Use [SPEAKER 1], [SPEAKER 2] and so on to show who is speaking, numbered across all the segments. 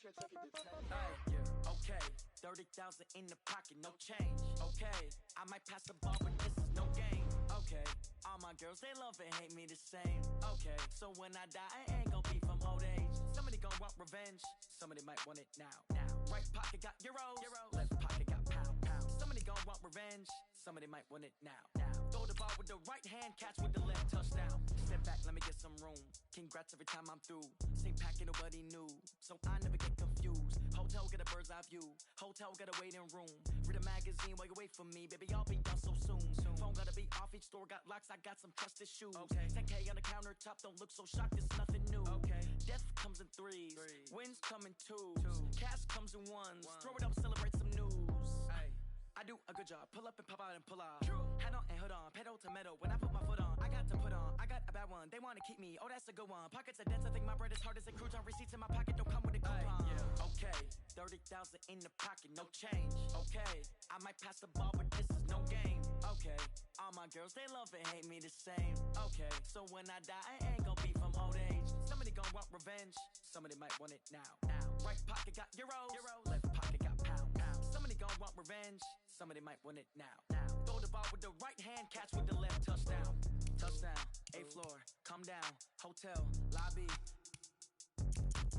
[SPEAKER 1] Hey, yeah, okay. 30,000 in the pocket, no change. Okay, I might pass the ball, but this is no game. Okay, all my girls, they love and hate me the same. Okay, so when I die, I ain't gon' be from old age. Somebody gon' want revenge, somebody might want it now. Right pocket got euros, left pocket got pound. Somebody gon' want revenge, somebody might want it now. Throw the ball with the right hand, catch with the left, touchdown. Step back, let me get some room. Congrats every time I'm through. Same packet, nobody knew, so I never get confused. Hotel get a bird's eye view, hotel get a waiting room. Read a magazine while you wait for me, baby, I'll be done so soon. Phone gotta be off, each store got locks, I got some trusted shoes. 10K on the countertop, don't look so shocked, it's nothing new. Death comes in threes, wins come in twos, cash comes in ones. Throw it up, celebrate some news. I do a good job, pull up and pop out and pull out. Hat on and hood on, pedal to metal. When I put my foot on, I got to put on. I got a bad one, they wanna keep me, oh that's a good one. Pockets are dense, I think my bread is hard as a crouton. Receipts in my pocket don't come with a coupon. Okay, 30,000 in the pocket, no change. Okay, I might pass the ball, but this is no game. Okay, all my girls, they love and hate me the same. Okay, so when I die, I ain't gon' be from old age. Somebody gon' want revenge, somebody might want it now. Right pocket got euros, left pocket got pound. Somebody gon' want revenge, somebody might want it now. Throw the ball with the right hand, catch with the left, touchdown. Touchdown, 8th floor, come down, hotel, lobby.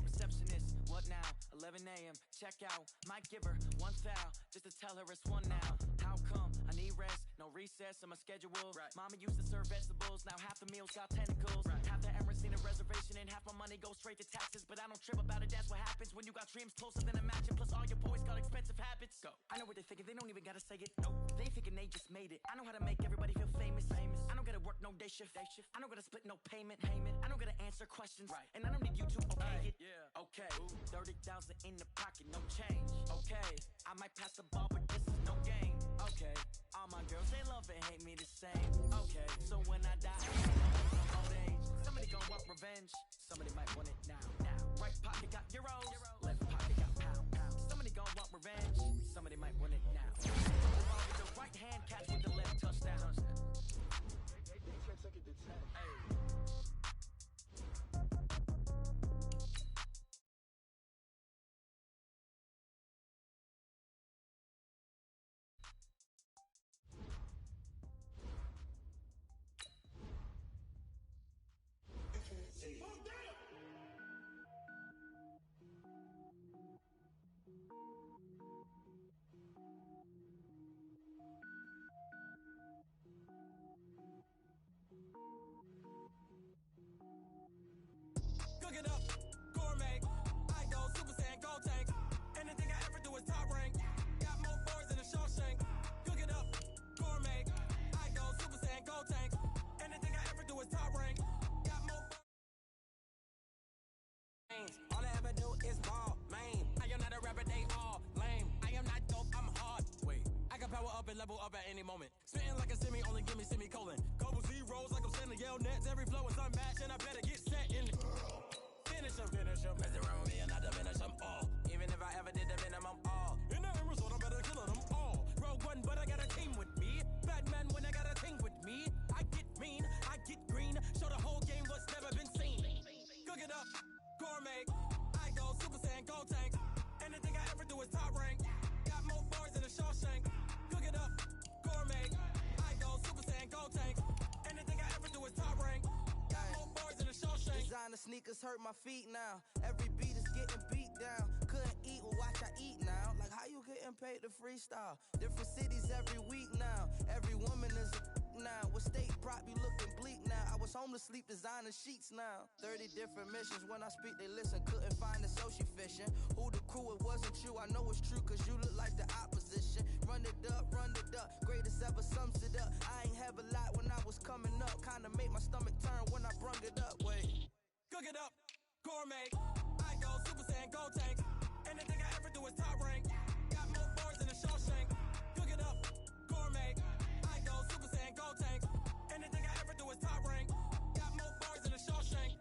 [SPEAKER 1] Receptionist, what now? 11 a.m., check out. Might give her one foul, just to tell her it's one now. How come? I need rest, no recess in my schedule. Mama used to serve vegetables, now half the meals got tentacles. Half the Emirates need a reservation and half my money goes straight to taxes. But I don't trip about it, that's what happens when you got dreams closer than imagine. Plus all your boys got expensive habits. Go. I know what they're thinking, they don't even gotta say it. Nope. They thinking they just made it. I know how to make everybody feel famous. I don't gotta work no day shift. I don't gotta split no payment. I don't gotta answer questions. And I don't need you to okay it. Okay, 30,000 in the pocket, no change. Okay, I might pass the ball, but this is no game. Okay, all my girls, they love and hate me the same. Okay, so when I die, I'm old age. Somebody gon' want revenge, somebody might want it now. Right pocket got euros, left pocket got pound. Somebody gon' want revenge, somebody might want it now. Throw the ball with the right hand, catch with the left, touchdown.
[SPEAKER 2] Cook it up, gourmet. I go Super Saiyan, gold tank. Anything I ever do is top rank. Got more boards than a Shawshank. Cook it up, gourmet. I go Super Saiyan, gold tank. Anything I ever do is top rank. Got more. All I ever do is ball, man. I am not a rapper, they all lame. I am not dope, I'm hard. Wait, I can power up and level up at any moment. Spitting like a semi, only give me semicolon. Couple zeros like I'm sending yell nets. Every flow is unmatched, and I better get set in. Finish them. Mess around with me and I diminish them all. Even if I ever did the minimum, all. In the end result, I'm better killing them all. Rogue One, but I got a team with me. Batman when I got a team with me. I get mean, I get green. Show the whole game what's never been seen. Cook it up, gourmet. I go Super Saiyan, gold tank. Anything I ever do is top rank. Got more bars than a Shawshank. Cook it up, gourmet. I go Super Saiyan, gold tank. Anything I ever do is top rank.
[SPEAKER 3] Designer sneakers hurt my feet now. Every beat is getting beat down. Couldn't eat, well watch I eat now. Like how you getting paid to freestyle? Different cities every week now. Every woman is a now. What state prop you looking bleak now? I was homeless, sleep designer sheets now. 30 different missions. When I speak they listen. Couldn't find the social fishing. Who the crew? It wasn't you. I know it's true cause you look like the opposition. Run it up. Greatest ever sums it up. I ain't have a lot when I was coming up. Kinda made my stomach turn when I brung it up. Wait.
[SPEAKER 2] Cook it up, gourmet. I go Super Saiyan, gold tank. Anything I ever do is top rank. Got more bars than a Shawshank. Cook it up, gourmet. I go Super Saiyan, gold tank. Anything I ever do is top rank. Got more bars than a Shawshank.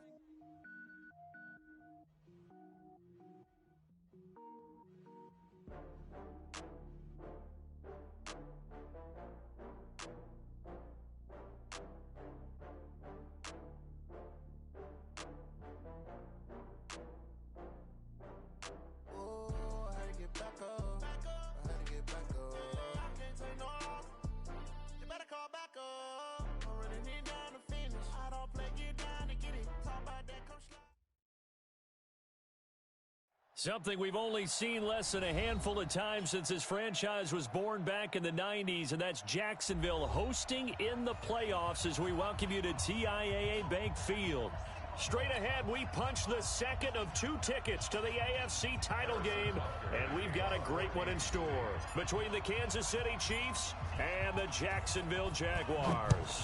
[SPEAKER 4] Something we've only seen less than a handful of times since this franchise was born back in the 90s, and that's Jacksonville hosting in the playoffs as we welcome you to TIAA Bank Field. Straight ahead, we punch the second of 2 tickets to the AFC title game, and we've got a great one in store between the Kansas City Chiefs and the Jacksonville Jaguars.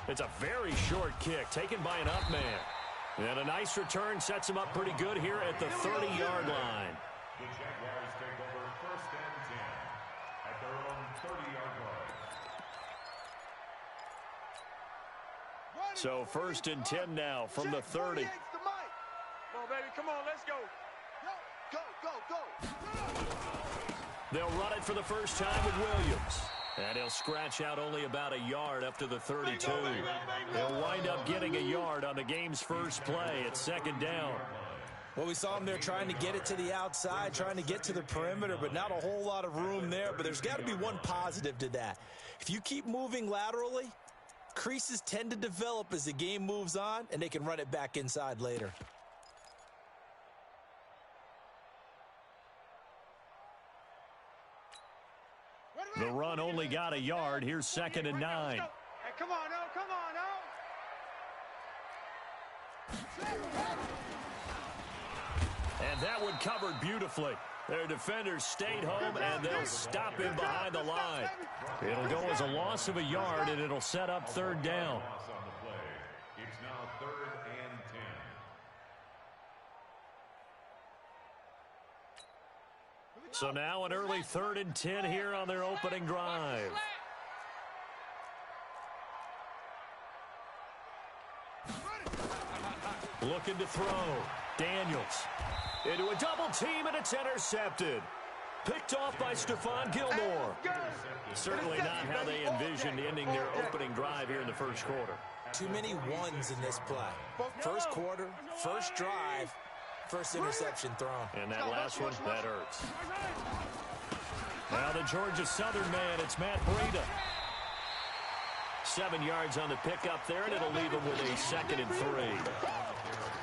[SPEAKER 4] It's a very short kick taken by an up man. And a nice return sets him up pretty good here at the 30-yard line.
[SPEAKER 5] The Jaguars take over 1st and 10 at their own 30-yard line.
[SPEAKER 4] So 1st and 10 now from the 30.
[SPEAKER 2] Come on, baby. Come on, let's go. Go.
[SPEAKER 4] They'll run it for the first time with Williams. And he'll scratch out only about a yard up to the 32. He'll wind up getting a yard on the game's first play at 2nd down.
[SPEAKER 6] Well, we saw him there trying to get it to the outside, trying to get to the perimeter, but not a whole lot of room there. But there's got to be one positive to that. If you keep moving laterally, creases tend to develop as the game moves on, and they can run it back inside later.
[SPEAKER 4] The run only got a yard. Here's 2nd and 9.
[SPEAKER 2] Hey, come on, now. Come on, now.
[SPEAKER 4] And that one covered beautifully. Their defenders stayed home, and they'll stop him behind the line. It'll go as a loss of a yard, and it'll set up 3rd down.
[SPEAKER 5] It's now 3rd and 10.
[SPEAKER 4] So now an early 3rd and 10 here on their opening drive. Looking to throw. Daniels into a double team, and it's intercepted. Picked off by Stephon Gilmore. Certainly not how they envisioned ending their opening drive here in the first quarter.
[SPEAKER 6] Too many ones in this play. First quarter, first drive, first interception thrown.
[SPEAKER 4] And that last one, that hurts. Now the Georgia Southern man, it's Matt Breida. 7 yards on the pickup there, and it'll leave him with a 2nd and 3.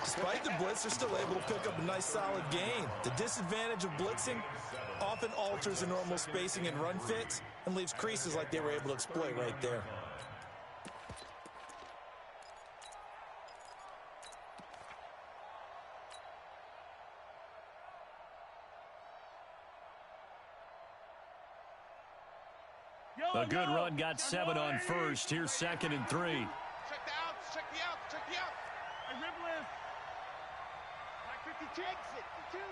[SPEAKER 6] Despite the blitz, they're still able to pick up a nice solid gain. The disadvantage of blitzing often alters the normal spacing and run fits and leaves creases like they were able to exploit right there.
[SPEAKER 4] A good run, got 7 on first. Here's 2nd and 3.
[SPEAKER 2] Check the outs, check the outs, check the outs. Hey, Ribbliff. Like 52. Exit, 52.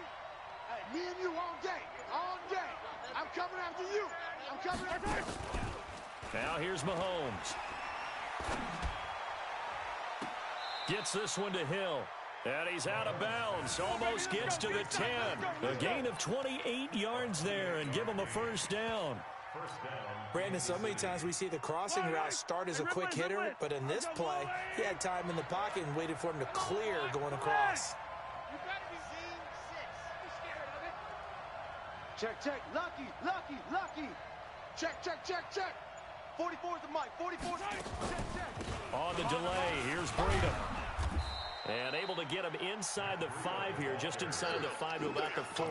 [SPEAKER 2] Hey, me and you all day, all day. I'm coming after you. I'm coming after you.
[SPEAKER 4] Now here's Mahomes. Gets this one to Hill. And he's out of bounds. Almost gets to the 10. A gain of 28 yards there and give him a 1st down.
[SPEAKER 6] Brandon, so many times we see the crossing route start as a quick hitter, but in this play, he had time in the pocket and waited for him to clear going across.
[SPEAKER 2] You better be seeing 6. You scared of it? Check. Lucky. Check. 44 is the mic. 44. Check.
[SPEAKER 4] On the delay, here's Breida. And able to get him inside the 5 here, just inside the 5 to about the 4.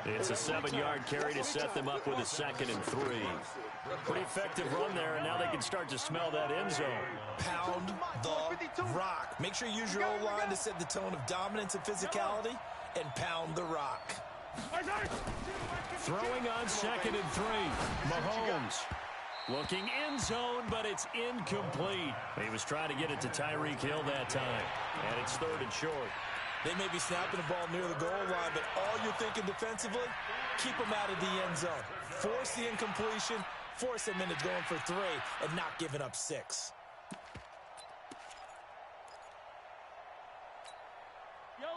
[SPEAKER 4] It's a 7-yard carry to set them up with a 2nd and 3. Pretty effective run there, and now they can start to smell that end zone.
[SPEAKER 6] Pound the rock. Make sure you use your O-line to set the tone of dominance and physicality, and pound the rock.
[SPEAKER 4] Throwing on 2nd and 3. Mahomes. Looking end zone, but it's incomplete. He was trying to get it to Tyreek Hill that time. And it's 3rd and short.
[SPEAKER 6] They may be snapping the ball near the goal line, but all you're thinking defensively, keep them out of the end zone. Force the incompletion, force them into going for 3, and not giving up 6.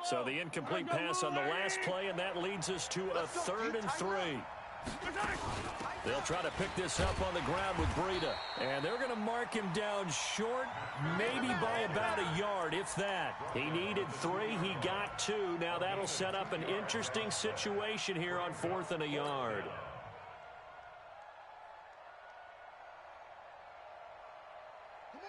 [SPEAKER 4] So the incomplete pass on the last play, and that leads us to a 3rd and 3. They'll try to pick this up on the ground with Breida. And they're going to mark him down short, maybe by about a yard, if that. He needed 3. He got 2. Now that'll set up an interesting situation here on 4th and a yard.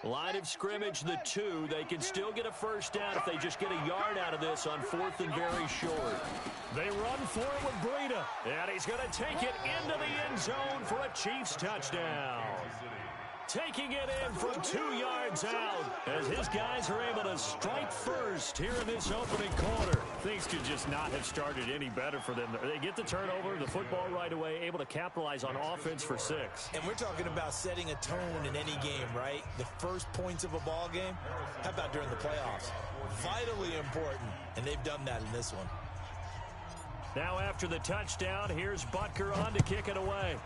[SPEAKER 2] Come
[SPEAKER 4] Line of scrimmage, the 2. They can still get a first down if they just get a yard out of this on 4th and very short. They run for it with Breida, and he's going to take it into the end zone for a Chiefs touchdown. Taking it in from 2 yards out as his guys are able to strike first here in this opening quarter.
[SPEAKER 7] Things could just not have started any better for them. They get the turnover, the football right away, able to capitalize on offense for 6.
[SPEAKER 6] And we're talking about setting a tone in any game, right? The first points of a ball game. How about during the playoffs? Vitally important, and they've done that in this one.
[SPEAKER 4] Now after the touchdown, here's Butker on to kick it away.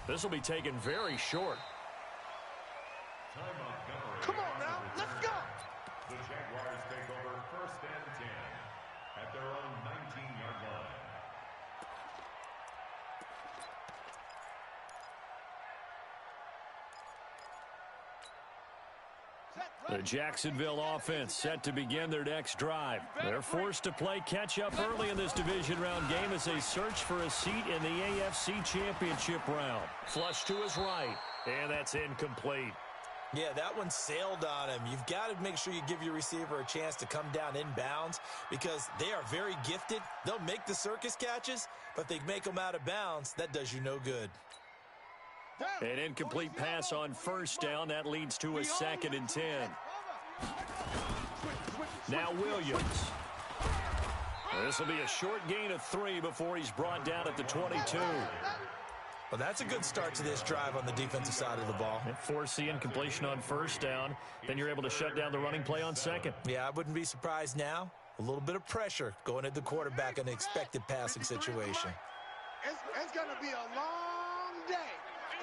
[SPEAKER 4] This will be taken very short.
[SPEAKER 5] Come on now, let's go. The Jaguars take over 1st and 10 at their own 19-yard line.
[SPEAKER 4] The Jacksonville offense set to begin their next drive. They're forced to play catch-up early in this division round game as they search for a seat in the AFC Championship round. Flush to his right, and that's incomplete.
[SPEAKER 6] Yeah, that one sailed on him. You've got to make sure you give your receiver a chance to come down inbounds because they are very gifted. They'll make the circus catches, but if they make them out of bounds, that does you no good.
[SPEAKER 4] An incomplete pass on 1st down. That leads to a 2nd and 10. Now Williams. This will be a short gain of 3 before he's brought down at the 22.
[SPEAKER 6] Well, that's a good start to this drive on the defensive side of the ball.
[SPEAKER 4] Force the incompletion on 1st down. Then you're able to shut down the running play on 2nd.
[SPEAKER 6] Yeah, I wouldn't be surprised now. A little bit of pressure going at the quarterback in an expected passing situation.
[SPEAKER 8] It's going to be a long day.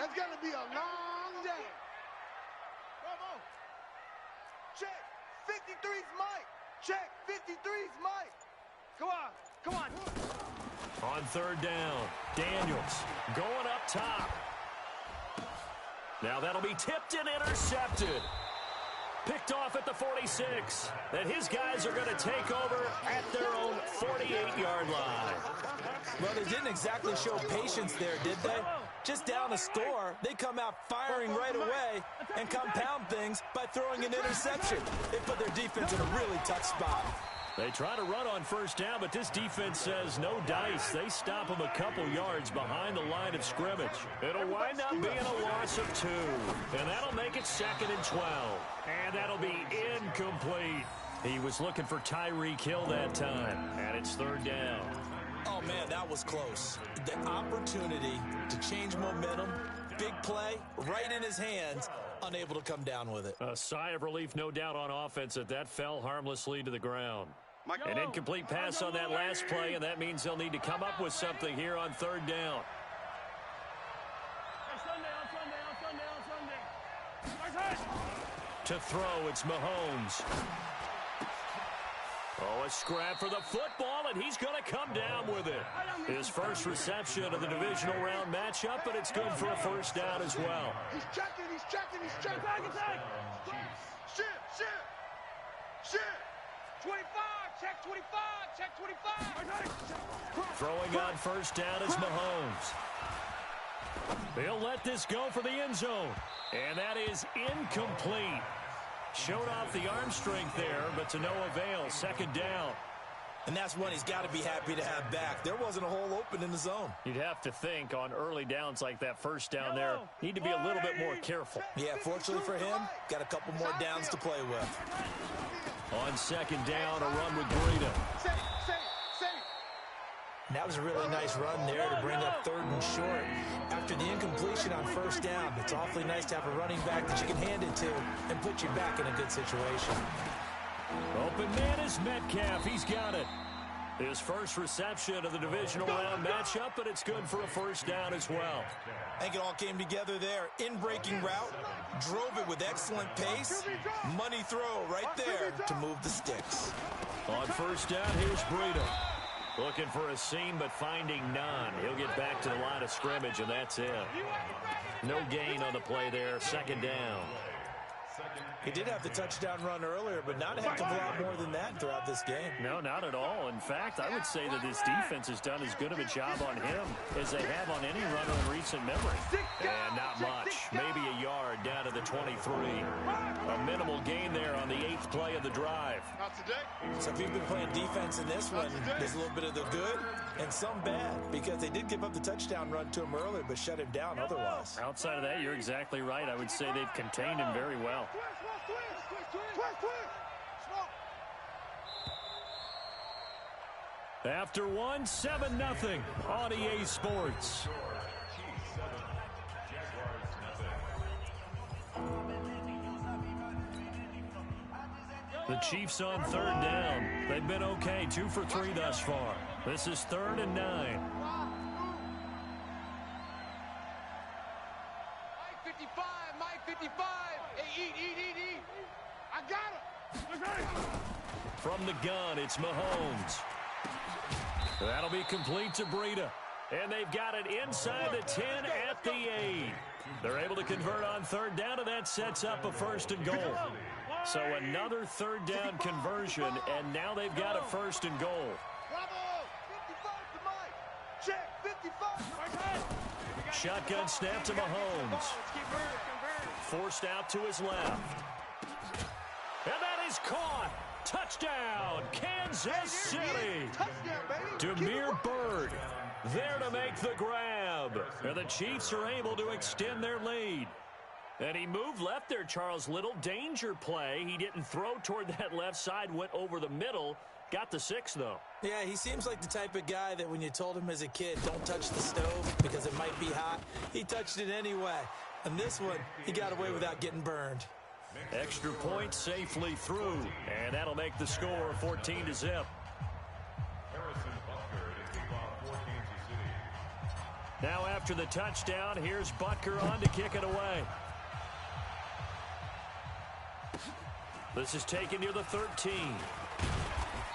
[SPEAKER 8] It's going to be a long day. Come on. Check. 53's Mike. Check. 53's Mike. Come on. Come on.
[SPEAKER 4] On 3rd down, Daniels going up top. Now that'll be tipped and intercepted. Picked off at the 46. Then his guys are going to take over at their own 48-yard line.
[SPEAKER 6] Well, they didn't exactly show patience there, did they? Just down a score, they come out firing right away and compound things by throwing an interception. They put their defense in a really tough spot.
[SPEAKER 4] They try to run on 1st down, but this defense says no dice. They stop them a couple yards behind the line of scrimmage. It'll wind up being a loss of 2, and that'll make it 2nd and 12. And that'll be incomplete. He was looking for Tyreek Hill that time, and it's 3rd down.
[SPEAKER 6] Oh, man, that was close. The opportunity to change momentum, big play, right in his hands, unable to come down with it.
[SPEAKER 4] A sigh of relief, no doubt, on offense that fell harmlessly to the ground. An incomplete pass on that last play, and that means they'll need to come up with something here on 3rd down. To throw, it's Mahomes. Oh, a scrap for the football, and he's going to come down with it. His first reception of the divisional round matchup, but it's good for a 1st down as well.
[SPEAKER 8] He's checking. Attack. Shit. 25, check 25.
[SPEAKER 4] Throwing on 1st down is Mahomes. They'll let this go for the end zone, and that is incomplete. Showed off the arm strength there, but to no avail. 2nd down.
[SPEAKER 6] And that's one he's got to be happy to have back. There wasn't a hole open in the zone.
[SPEAKER 4] You'd have to think on early downs like that 1st down there, need to be a little bit more careful.
[SPEAKER 6] Yeah, fortunately for him, got a couple more downs to play with.
[SPEAKER 4] On 2nd down, a run with Breida.
[SPEAKER 6] And that was a really nice run there to bring up 3rd and short. After the incompletion on 1st down, it's awfully nice to have a running back that you can hand it to and put you back in a good situation.
[SPEAKER 4] Open man is Metcalf. He's got it. His first reception of the divisional round matchup, but it's good for a 1st down as well.
[SPEAKER 6] I think it all came together there. In-breaking route, drove it with excellent pace. Money throw right there to move the sticks.
[SPEAKER 4] On 1st down, here's Breida. Looking for a seam, but finding none. He'll get back to the line of scrimmage, and that's it. No gain on the play there. 2nd down.
[SPEAKER 6] He did have the touchdown run earlier, but not a heck of a lot more than that throughout this game.
[SPEAKER 7] No, not at all. In fact, I would say that this defense has done as good of a job on him as they have on any runner in recent memory. And not much. Maybe a yard down to the 23. A minimal gain there on the 8th play of the drive.
[SPEAKER 6] So if you've been playing defense in this one, there's a little bit of the good and some bad, because they did give up the touchdown run to him earlier, but shut him down otherwise.
[SPEAKER 7] Outside of that, you're exactly right. I would say they've contained him very well. After one, 7-0 on EA Sports. The Chiefs on 3rd down. They've been okay, 2 for 3 thus far. This is 3rd and 9.
[SPEAKER 8] Mike 55, Mike 55. Hey, eat. I got him.
[SPEAKER 7] From the gun, it's Mahomes. That'll be complete to Breida. And they've got it inside the 10 at the 8. They're able to convert on 3rd down, and that sets up a 1st and goal. So another 3rd down conversion, and now they've got a 1st and goal.
[SPEAKER 8] Bravo! 55 to Mike. Check, 55.
[SPEAKER 7] Shotgun snap to Mahomes. Forced out to his left. And that is caught. Touchdown, Kansas City. Damiere Byrd there to make the grab. And the Chiefs are able to extend their lead. And he moved left there, Charles Little. Danger play. He didn't throw toward that left side, went over the middle. Got the 6, though.
[SPEAKER 6] Yeah, he seems like the type of guy that when you told him as a kid, don't touch the stove because it might be hot, he touched it anyway. And this one, he got away without getting burned.
[SPEAKER 7] Extra point safely through, and that'll make the score 14-0. Now after the touchdown, here's Butker on to kick it away. This is taken near the 13.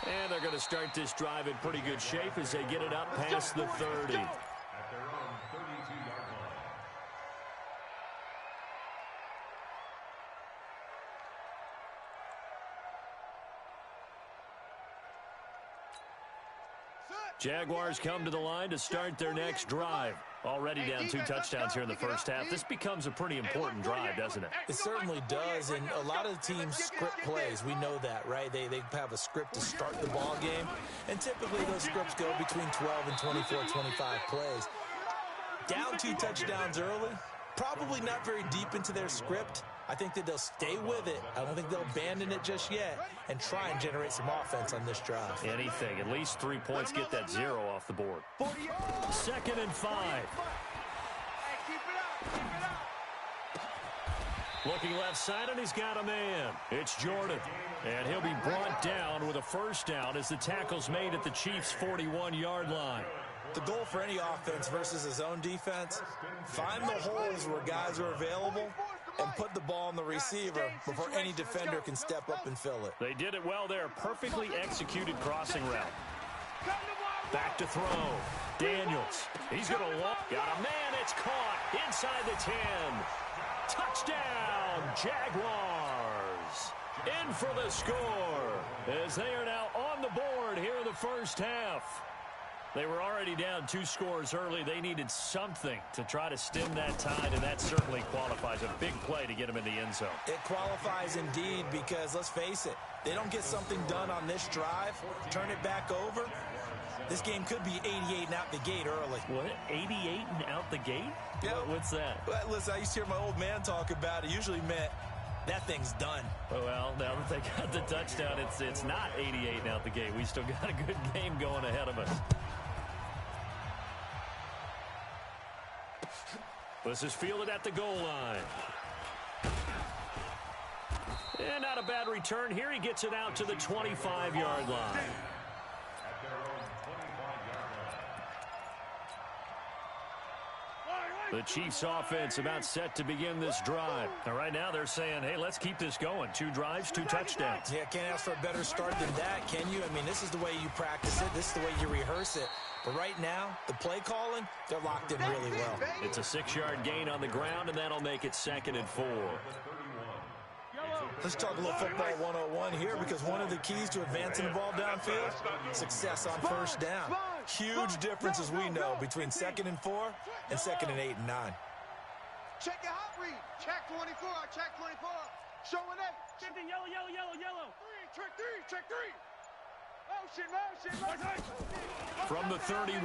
[SPEAKER 7] And they're going to start this drive in pretty good shape as they get it up past the 30. Jaguars come to the line to start their next drive. Already down 2 touchdowns here in the first half. This becomes a pretty important drive, doesn't it?
[SPEAKER 6] It certainly does, and a lot of the teams script plays. We know that, right? They have a script to start the ball game, and typically those scripts go between 12 and 24, 25 plays. Down 2 touchdowns early, probably not very deep into their script. I think that they'll stay with it. I don't think they'll abandon it just yet and try and generate some offense on this drive.
[SPEAKER 7] Anything. At least 3 points, get that 0 off the board. 2nd and 5. Looking left side, and he's got a man. It's Jordan. And he'll be brought down with a 1st down as the tackle's made at the Chiefs' 41-yard line.
[SPEAKER 6] The goal for any offense versus a zone defense, find the holes where guys are available and put the ball on the receiver before any defender can step up and fill it.
[SPEAKER 7] They did it well there. Perfectly executed crossing route. Back to throw. Daniels. He's going to walk. Got a man. It's caught inside the 10. Touchdown, Jaguars. In for the score as they are now on the board here in the first half. They were already down 2 scores early. They needed something to try to stem that tide, and that certainly qualifies. A big play to get them in the end zone.
[SPEAKER 6] It qualifies indeed because, let's face it, they don't get something done on this drive, turn it back over, this game could be 88 and out the gate early.
[SPEAKER 7] What? 88 and out the gate?
[SPEAKER 6] Yeah.
[SPEAKER 7] What's that?
[SPEAKER 6] Well, listen, I used to hear my old man talk about it. Usually meant that thing's done.
[SPEAKER 7] Well, now that they got the touchdown, it's not 88 and out the gate. We still got a good game going ahead of us. This is fielded at the goal line. And not a bad return here. He gets it out to the 25-yard line. The Chiefs offense about set to begin this drive. And right now they're saying, hey, let's keep this going. 2 drives, 2 touchdowns.
[SPEAKER 6] Yeah, can't ask for a better start than that, can you? I mean, this is the way you practice it. This is the way you rehearse it. But right now, the play calling, they're locked in really well.
[SPEAKER 7] It's a 6-yard gain on the ground, and that'll make it 2nd and 4.
[SPEAKER 6] Let's talk a little football 101 here, because one of the keys to advancing the ball downfield, success on first down. Huge difference, as we know, between 2nd and 4 and 2nd and 8 and 9.
[SPEAKER 8] Check your hot read. Check 24. Check 24. Showing 8.
[SPEAKER 2] Shifting, yellow, yellow, yellow, yellow.
[SPEAKER 8] Check 3. Check 3. Motion.
[SPEAKER 4] From the 31,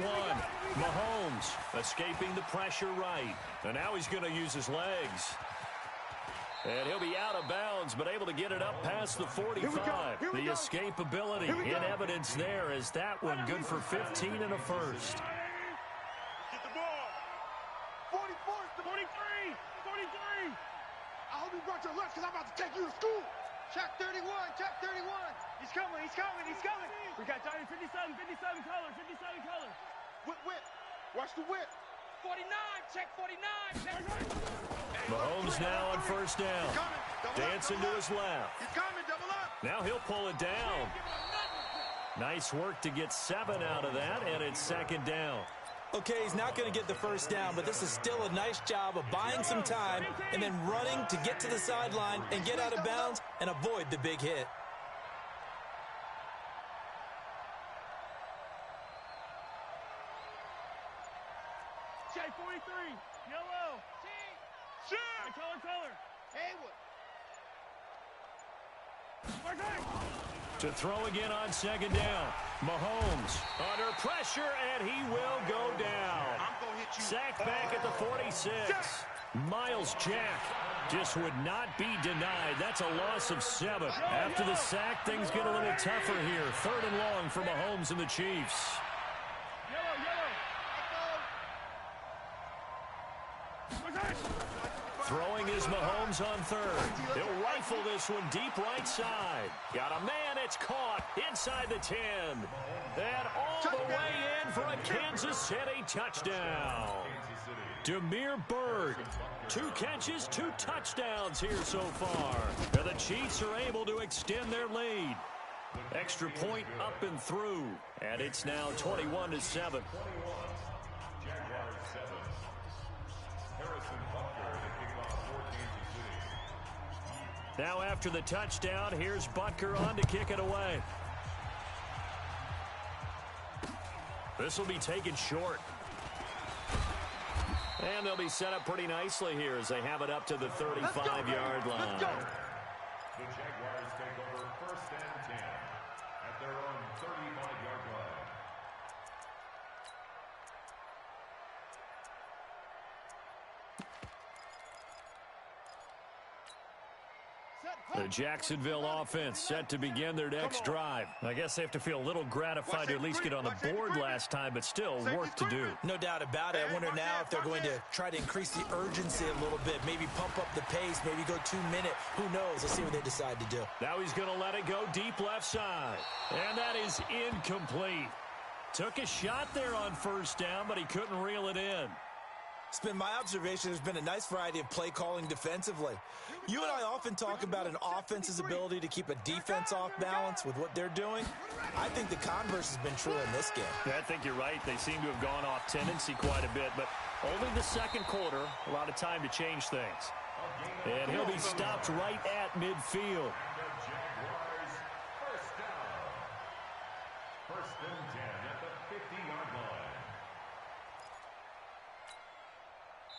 [SPEAKER 4] Mahomes escaping the pressure right. And now he's going to use his legs. And he'll be out of bounds, but able to get it up past the 45. The escapability in evidence there, as that one good for 15 and a first.
[SPEAKER 8] Get the ball. 44. 43. 43. I hope you brought your lunch, because I'm about to take you to school. Check 31. Check 31.
[SPEAKER 2] He's coming. We got Johnny 57 colors.
[SPEAKER 8] Whip. Watch the whip.
[SPEAKER 2] 49, check 49.
[SPEAKER 4] Mahomes now on first down. Dancing to his left.
[SPEAKER 8] He's coming, double up.
[SPEAKER 4] Now he'll pull it down. Nice work to get 7 out of that, and it's 2nd down.
[SPEAKER 6] Okay, he's not going to get the first down, but this is still a nice job of buying some time and then running to get to the sideline and get out of bounds and avoid the big hit.
[SPEAKER 2] Check 43, yellow.
[SPEAKER 8] Check.
[SPEAKER 2] Color.
[SPEAKER 8] Haywood.
[SPEAKER 4] To throw again on 2nd down. Mahomes under pressure, and he will go down.
[SPEAKER 8] I'm going to hit you.
[SPEAKER 4] Sacked back at the 46. Miles Jack just would not be denied. That's a loss of 7. After the sack, things get a little tougher here. 3rd and long for Mahomes and the Chiefs. Throwing is Mahomes on 3rd. He'll rifle this one deep right side. Got a man, it's caught inside the 10. And all the way in for a Kansas City touchdown. Damiere Byrd, 2 catches, 2 touchdowns here so far. And the Chiefs are able to extend their lead. Extra point up and through. And it's now 21-7. Now after the touchdown, here's Butker on to kick it away. This will be taken short. And they'll be set up pretty nicely here as they have it up to the 35-yard line.
[SPEAKER 5] The Jaguars take over 1st and 10 at their own 35-yard line.
[SPEAKER 4] The Jacksonville offense set to begin their next drive. I guess they have to feel a little gratified to at least get on the board last time, but still work to do.
[SPEAKER 6] No doubt about it. I wonder now if they're going to try to increase the urgency a little bit, maybe pump up the pace, maybe go 2-minute. Who knows? Let's see what they decide to do.
[SPEAKER 4] Now he's going to let it go deep left side. And that is incomplete. Took a shot there on first down, but he couldn't reel it in.
[SPEAKER 6] It's been my observation there's been a nice variety of play calling defensively. You and I often talk about an offense's ability to keep a defense off balance with what they're doing. I think the converse has been true in this game.
[SPEAKER 4] Yeah, I think you're right. They seem to have gone off tendency quite a bit, but only the second quarter, a lot of time to change things. And he'll be stopped right at midfield.
[SPEAKER 5] Jaguars, 1st down. 1st and 10 at the 50-yard line.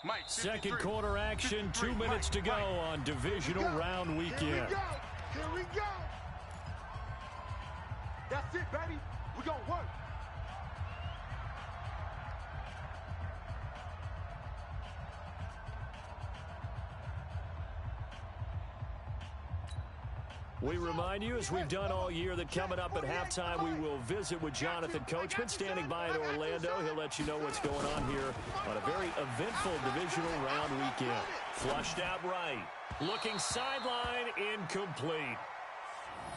[SPEAKER 8] Mike,
[SPEAKER 4] Second quarter action, 2 minutes to go on divisional round weekend.
[SPEAKER 8] Here we go. That's it, baby. We're going to work.
[SPEAKER 4] We remind you, as we've done all year, that coming up at halftime, we will visit with Jonathan Coachman, standing by in Orlando. He'll let you know what's going on here on a very eventful divisional round weekend. Flushed out right. Looking sideline, incomplete.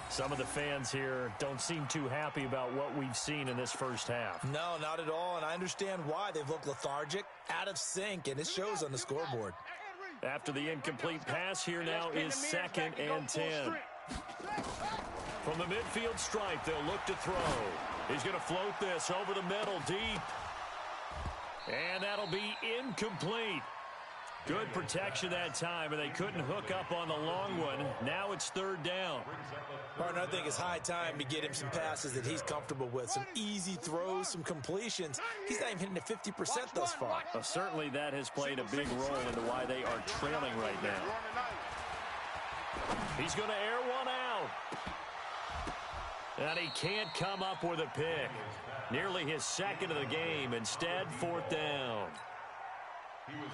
[SPEAKER 4] Some of the fans here don't seem too happy about what we've seen in this first half.
[SPEAKER 6] No, not at all, and I understand why. They've looked lethargic, out of sync, and it shows on the scoreboard.
[SPEAKER 4] After the incomplete pass, here now is 2nd and 10. From the midfield stripe, they'll look to throw. He's going to float this over the middle deep. And that'll be incomplete. Good protection that time, and they couldn't hook up on the long one. Now it's third down.
[SPEAKER 6] Partner, I think it's high time to get him some passes that he's comfortable with. Some easy throws, some completions. He's not even hitting at 50% thus far.
[SPEAKER 4] Well, certainly that has played a big role into why they are trailing right now. He's going to air one out. And he can't come up with a pick. Nearly his second of the game. Instead, fourth down.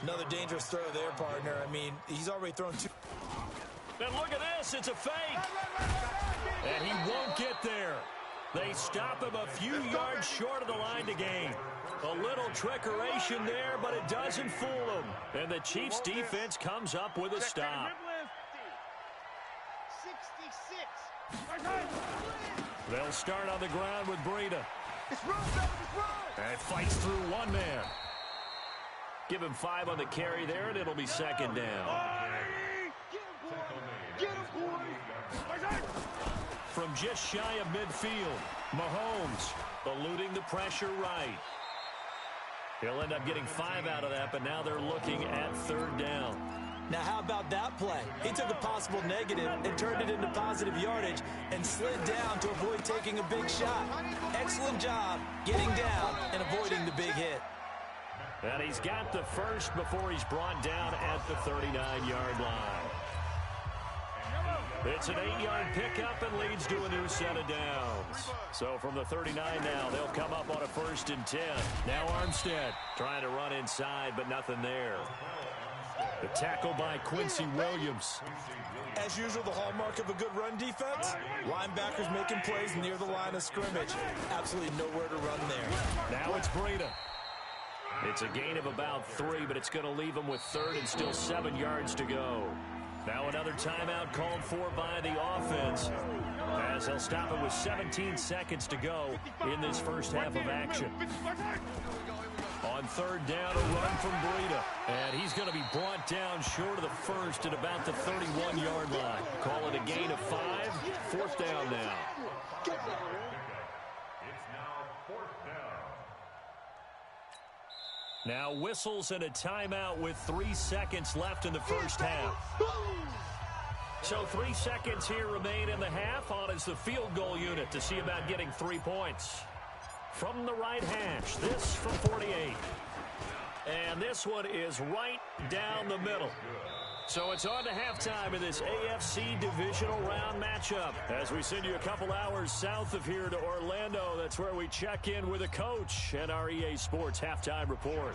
[SPEAKER 6] Another dangerous throw there, partner. I mean, he's already thrown two.
[SPEAKER 4] And look at this. It's a fake. And he won't get there. They stop him a few yards short of the line to gain. A little trickeration there, but it doesn't fool him. And the Chiefs' defense comes up with a stop.
[SPEAKER 8] 66.
[SPEAKER 4] They'll start on the ground with Breida. And fights through one man. Give him 5 on the carry there, and it'll be second down. From just shy of midfield, Mahomes eluding the pressure right. He'll end up getting 5 out of that, but now they're looking at third down.
[SPEAKER 6] Now, how about that play? He took a possible negative and turned it into positive yardage and slid down to avoid taking a big shot. Excellent job getting down and avoiding the big hit.
[SPEAKER 4] And he's got the first before he's brought down at the 39-yard line. It's an 8-yard pickup and leads to a new set of downs. So from the 39 now, they'll come up on a 1st and 10. Now Armstead trying to run inside, but nothing there. The tackle by Quincy Williams.
[SPEAKER 6] As usual, the hallmark of a good run defense, linebackers making plays near the line of scrimmage. Absolutely nowhere to run there.
[SPEAKER 4] Now it's Breida. It's a gain of about 3, but it's going to leave them with 3rd and still 7 yards to go. Now another timeout called for by the offense, as they'll stop it with 17 seconds to go in this first half of action. On third down, a run from Breida. And he's going to be brought down short of the first at about the 31-yard line. Call it a gain of 5. Fourth down now.
[SPEAKER 5] It's now 4th down.
[SPEAKER 4] Now whistles and a timeout with 3 seconds left in the first half. So 3 seconds here remain in the half. On is the field goal unit to see about getting 3 points. From the right hash, this from 48. And this one is right down the middle. So it's on to halftime in this AFC divisional round matchup. As we send you a couple hours south of here to Orlando, that's where we check in with a coach and our EA Sports halftime report.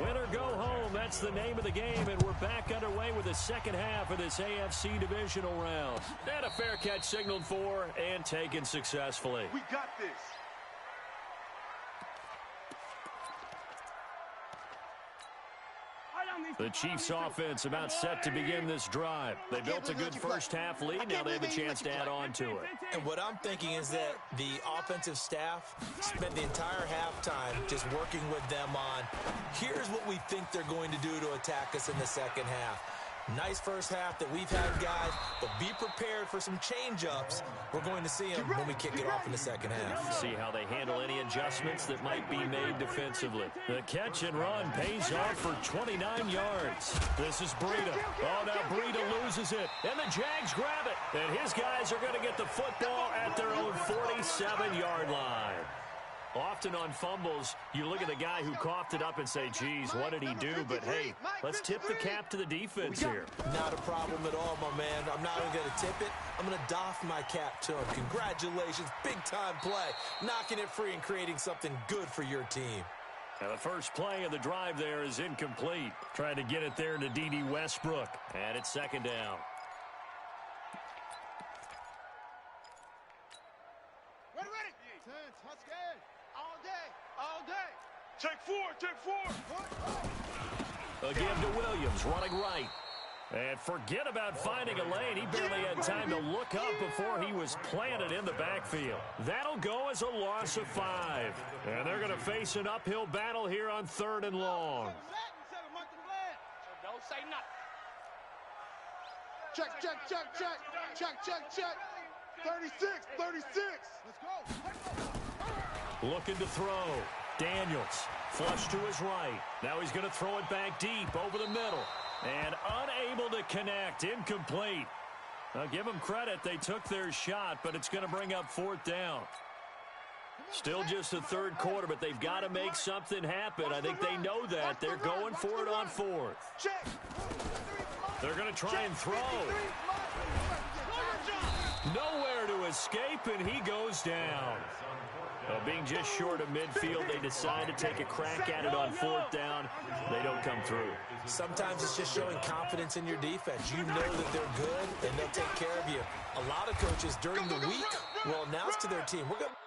[SPEAKER 4] Win or go home, that's the name of the game, and we're back underway with the second half of this AFC divisional round. And a fair catch signaled for and taken successfully.
[SPEAKER 8] We got this.
[SPEAKER 4] The Chiefs offense about set to begin this drive. They built a good first half lead. Now they have a chance to add on to it.
[SPEAKER 6] And what I'm thinking is that the offensive staff spent the entire halftime just working with them on, here's what we think they're going to do to attack us in the second half. Nice first half that we've had, guys, but be prepared for some change-ups. We're going to see them when we kick it off in the second half.
[SPEAKER 4] See how they handle any adjustments that might be made defensively. The catch and run pays off for 29 yards. This is Breida. Oh, now Breida loses it, and the Jags grab it. And his guys are going to get the football at their own 47-yard line. Often on fumbles, you look at the guy who coughed it up and say, geez, what did he do? But, hey, let's tip the cap to the defense here.
[SPEAKER 6] Not a problem at all, my man. I'm not even going to tip it. I'm going to doff my cap to him. Congratulations. Big-time play. Knocking it free and creating something good for your team.
[SPEAKER 4] Now the first play of the drive there is incomplete. Trying to get it there to D.D. Westbrook. And it's second down.
[SPEAKER 8] Ready. All day. Check four.
[SPEAKER 4] Again to Williams, running right. And forget about finding a lane. He barely had time to look up before he was planted in the backfield. That'll go as a loss of 5. And they're going to face an uphill battle here on 3rd and long.
[SPEAKER 8] Don't say nothing. Check. 36. Let's go.
[SPEAKER 4] Looking to throw. Daniels, flush to his right. Now he's going to throw it back deep over the middle. And unable to connect. Incomplete. Now give them credit. They took their shot, but it's going to bring up 4th down. Still just the 3rd quarter, but they've got to make something happen. I think they know that. They're going for it on 4th. They're going to try and throw. Nowhere to escape, and he goes down. Well, being just short of midfield, they decide to take a crack at it on 4th down. They don't come through.
[SPEAKER 6] Sometimes it's just showing confidence in your defense. You know that they're good, and they'll take care of you. A lot of coaches during the week will announce to their team, we're going to